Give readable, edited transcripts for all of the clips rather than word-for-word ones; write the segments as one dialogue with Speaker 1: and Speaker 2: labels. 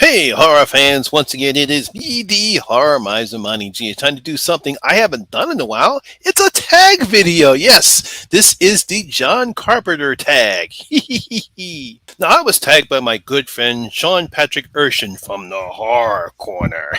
Speaker 1: Hey, horror fans! Once again, it is me, the Horror Miser Money G. It's time to do something I haven't done in a while. It's a tag video. Yes, this is the John Carpenter tag. Now, I was tagged by my good friend Sean Patrick Erschen from the Horror Corner.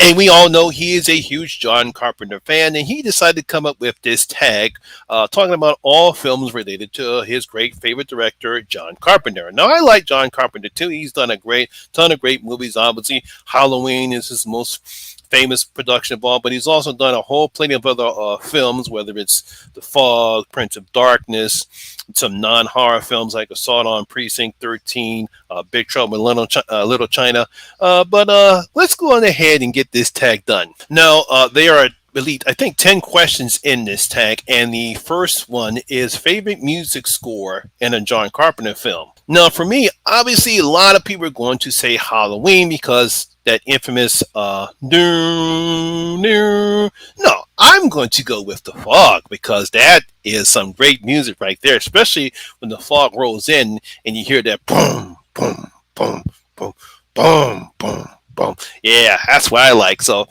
Speaker 1: And we all know he is a huge John Carpenter fan, and he decided to come up with this tag talking about all films related to his great favorite director, John Carpenter. Now, I like John Carpenter too. He's done a great ton of great movies. Obviously, Halloween is his most famous production of all, but he's also done a whole plenty of other films, whether it's The Fog, Prince of Darkness, some non-horror films like Assault on Precinct 13, Big Trouble in Little China. But let's go on ahead and get this tag done. Now, there are elite, I think, 10 questions in this tag, and the first one is favorite music score in a John Carpenter film. Now, for me, obviously, a lot of people are going to say Halloween because that infamous no, I'm going to go with The Fog because that is some great music right there, especially when the fog rolls in and you hear that boom, boom, boom, boom, boom, boom, boom. Yeah, that's what I like. So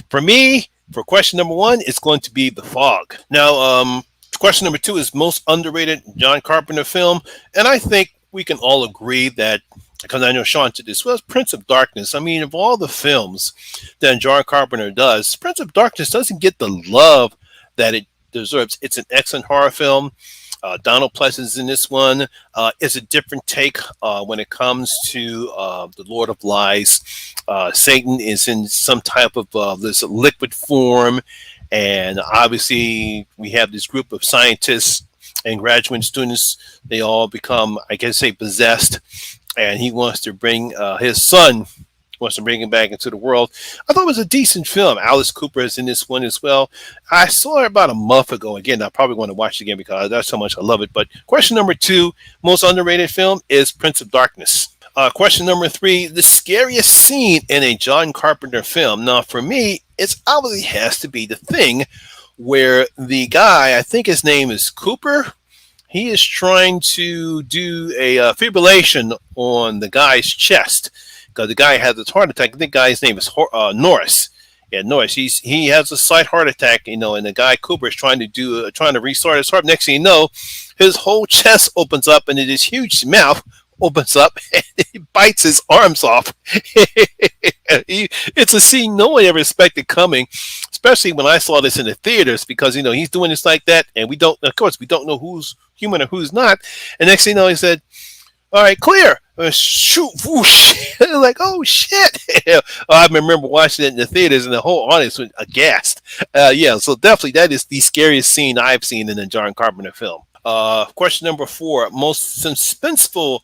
Speaker 1: for me, for question number one, it's going to be The Fog. Now, question number two is most underrated John Carpenter film, and I think we can all agree that, because I know Sean did this, well, Prince of Darkness. I mean, of all the films that John Carpenter does, Prince of Darkness doesn't get the love that it deserves. It's an excellent horror film. Donald Pleasence is in this one. It's a different take when it comes to the Lord of Lies. Satan is in some type of this liquid form, and obviously we have this group of scientists and graduate students. They all become, I guess, say possessed, and he wants to bring his son. Wants to bring him back into the world. I thought it was a decent film. Alice Cooper is in this one as well. I saw it about a month ago. Again, I probably want to watch it again because that's how much I love it. But question number two, most underrated film is Prince of Darkness. Question number three, the scariest scene in a John Carpenter film. Now, for me, it obviously has to be The Thing, where the guy, I think his name is Cooper, he is trying to do a fibrillation on the guy's chest because the guy has a heart attack. I think the guy's name is Norris. Yeah, Norris. He has a slight heart attack, and the guy Cooper is trying to restart his heart. Next thing you know, his whole chest opens up, and his huge mouth opens up, and he bites his arms off. It's a scene no one ever expected coming, especially when I saw this in the theaters, because he's doing this like that, and we don't know who's human or who's not. And next thing you know, he said, "All right, clear." Shoot, whoosh. Like, oh shit. I remember watching it in the theaters and the whole audience was aghast. Yeah, so definitely that is the scariest scene I've seen in a John Carpenter film. Question number four, most suspenseful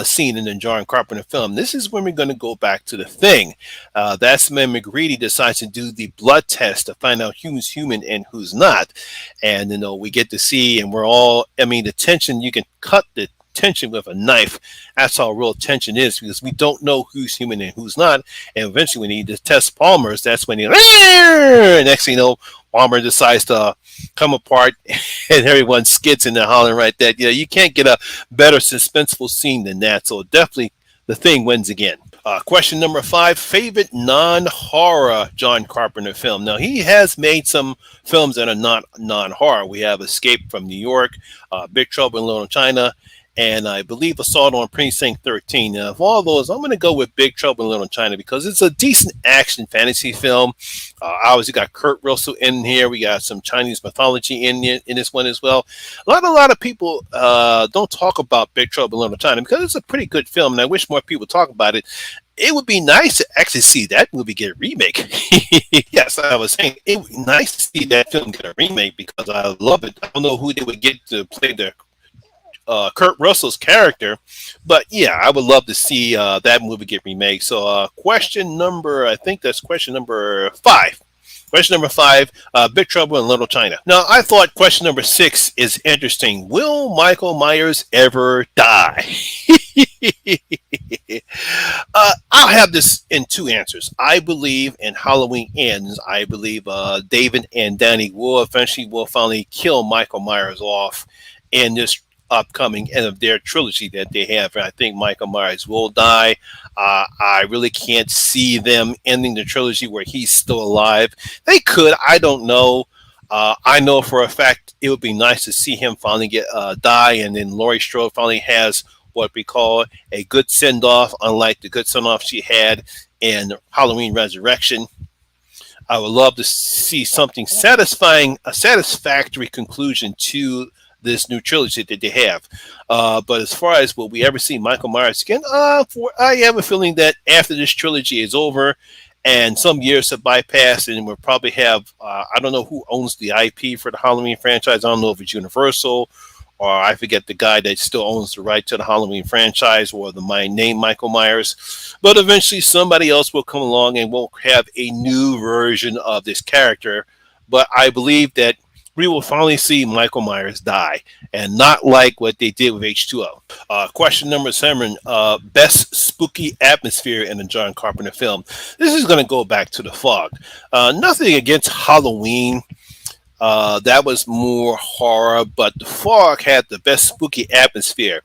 Speaker 1: scene in the John Carpenter film. This is when we're going to go back to The Thing. That's when McGreedy decides to do the blood test to find out who's human and who's not. And we get to see, and the tension, you can cut the tension with a knife. That's how real tension is, because we don't know who's human and who's not. And eventually when he tests Palmer's, that's when next thing you know, Palmer decides to come apart and everyone skids in there hollering right there. You can't get a better suspenseful scene than that. So definitely The Thing wins again. Question number five, favorite non-horror John Carpenter film. Now, he has made some films that are not non-horror. We have Escape from New York, Big Trouble in Little China, and I believe Assault on Precinct 13. Now, of all those, I'm going to go with Big Trouble in Little China because it's a decent action fantasy film. Obviously, got Kurt Russell in here. We got some Chinese mythology in this one as well. A lot of people don't talk about Big Trouble in Little China because it's a pretty good film, and I wish more people talk about it. It would be nice to actually see that movie get a remake. Yes, I was saying it would be nice to see that film get a remake because I love it. I don't know who they would get to play the Kurt Russell's character, but yeah, I would love to see that movie get remade. So I think that's question number five. Question number five, Big Trouble in Little China. Now, I thought question number six is interesting. Will Michael Myers ever die? I'll have this in two answers. I believe in Halloween Ends, I believe David and Danny will finally kill Michael Myers off in this upcoming end of their trilogy that they have. And I think Michael Myers will die. I really can't see them ending the trilogy where he's still alive. They could. I don't know. I know for a fact it would be nice to see him finally get die, and then Laurie Strode finally has what we call a good send off, unlike the good send off she had in Halloween Resurrection. I would love to see something satisfying, a satisfactory conclusion to this new trilogy that they have. But as far as will we ever see Michael Myers again, I have a feeling that after this trilogy is over and some years have bypassed, and we'll probably have, I don't know who owns the IP for the Halloween franchise. I don't know if it's Universal or I forget the guy that still owns the right to the Halloween franchise or the my name Michael Myers. But eventually somebody else will come along and we'll have a new version of this character. But I believe that we will finally see Michael Myers die, and not like what they did with H2O. Question number 7, best spooky atmosphere in a John Carpenter film. This is going to go back to The Fog. Nothing against Halloween. That was more horror, but The Fog had the best spooky atmosphere.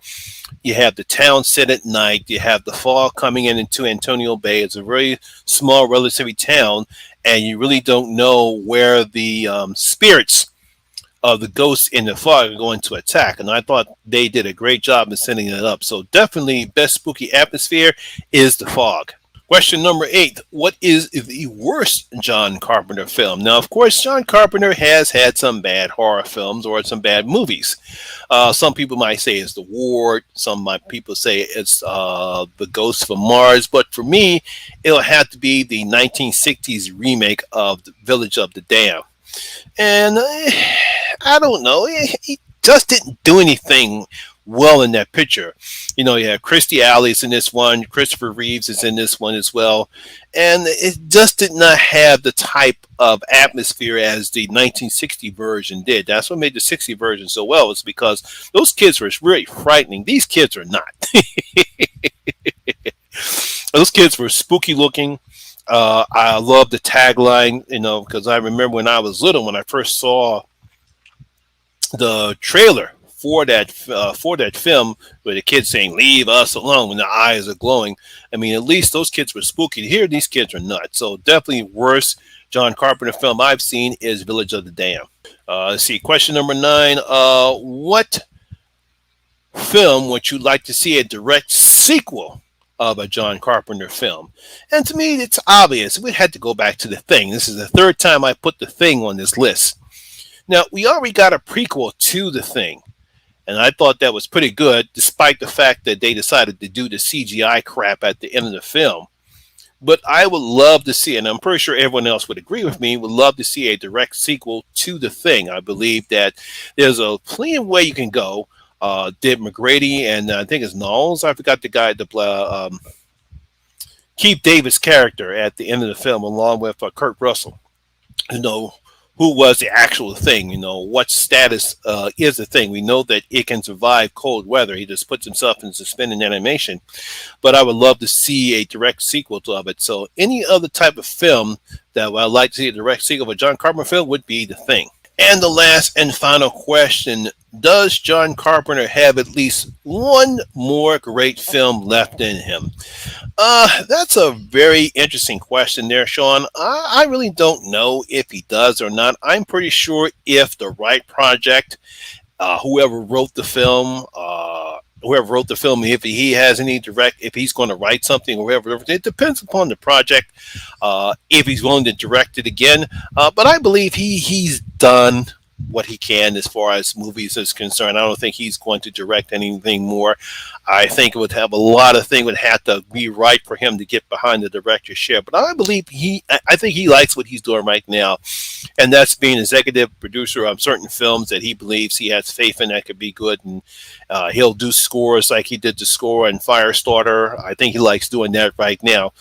Speaker 1: You have the town set at night. You have the fog coming in into Antonio Bay. It's a very small, relatively town, and you really don't know where the spirits of the ghosts in the fog are going to attack. And I thought they did a great job in setting it up. So definitely best spooky atmosphere is The Fog. Question number 8. What is the worst John Carpenter film? Now, of course, John Carpenter has had some bad horror films or some bad movies. Some people might say it's The Ward. Some people say it's The Ghost from Mars. But for me, it'll have to be the 1960s remake of The Village of the Damned. And I don't know. He just didn't do anything well in that picture. You know, yeah, Christy Alley's in this one, Christopher Reeves is in this one as well, and it just did not have the type of atmosphere as the 1960 version did. That's what made the 60 version so well, is because those kids were really frightening. These kids are not. Those kids were spooky looking. I love the tagline, you know, because I remember when I was little, when I first saw the trailer for that film, where the kids saying "Leave us alone" when their eyes are glowing. I mean, at least those kids were spooky. Here, these kids are nuts. So definitely worst John Carpenter film I've seen is Village of the Damned. Let's see. Question number 9. What film would you like to see a direct sequel of a John Carpenter film? And to me, it's obvious. We had to go back to The Thing. This is the third time I put The Thing on this list. Now, we already got a prequel to The Thing. And I thought that was pretty good, despite the fact that they decided to do the CGI crap at the end of the film. But I would love to see, and I'm pretty sure everyone else would agree with me, would love to see a direct sequel to The Thing. I believe that there's a plenty of way you can go. Did McGrady and I think it's Knowles. I forgot the guy, Keith David's character at the end of the film, along with Kurt Russell. You know, who was the actual Thing? You know, what status is the Thing? We know that it can survive cold weather. He just puts himself in suspended animation. But I would love to see a direct sequel of it. So any other type of film that I'd like to see a direct sequel of a John Carpenter film would be The Thing. And the last and final question, does John Carpenter have at least one more great film left in him? That's a very interesting question there, Sean. I really don't know if he does or not. I'm pretty sure if the right project, whoever wrote the film, if he has any direct, if he's going to write something or whatever, it depends upon the project, if he's willing to direct it again. But I believe he's done what he can as far as movies is concerned. I don't think he's going to direct anything more. I think it would have a lot of things would have to be right for him to get behind the director's chair. But I believe I think he likes what he's doing right now, and that's being executive producer of certain films that he believes he has faith in that could be good, and he'll do scores like he did the score in Firestarter. I think he likes doing that right now.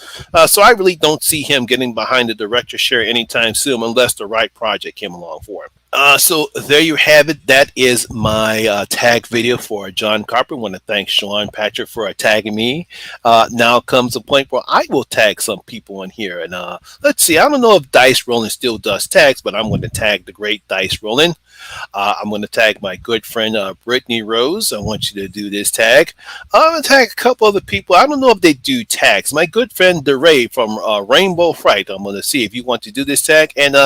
Speaker 1: So I really don't see him getting behind the director's chair anytime soon, unless the right project came along for him. So there you have it. That is my tag video for John Carpenter. I want to thank Sean Patrick for tagging me. Now comes a point where I will tag some people in here. And let's see, I don't know if Dice Rolling still does tags, but I'm going to tag the great Dice Rolling. I'm going to tag my good friend Brittany Rose. I want you to do this tag. I'm going to tag a couple other people. I don't know if they do tags. My good friend DeRay from Rainbow Fright. I'm going to see if you want to do this tag. And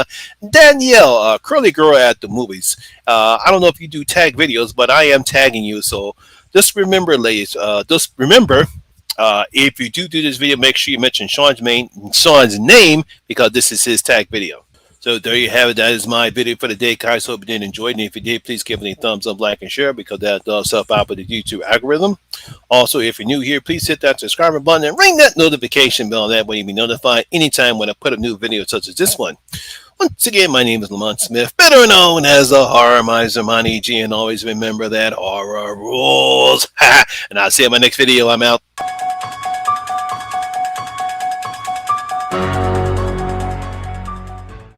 Speaker 1: Danielle, Curly Girl at the Movies. I don't know if you do tag videos, but I am tagging you. So just remember, ladies, if you do this video, make sure you mention Sean's name because this is his tag video. So there you have it. That is my video for the day, guys. Hope you did enjoy it. And if you did, please give it a thumbs up, like, and share because that does help out with the YouTube algorithm. Also, if you're new here, please hit that subscribe button and ring that notification bell. That way you'll be notified anytime when I put a new video such as this one. Once again, my name is Lamont Smith, better known as the Horror Miser, Monty G, and always remember that horror rules. And I'll see you in my next video. I'm out.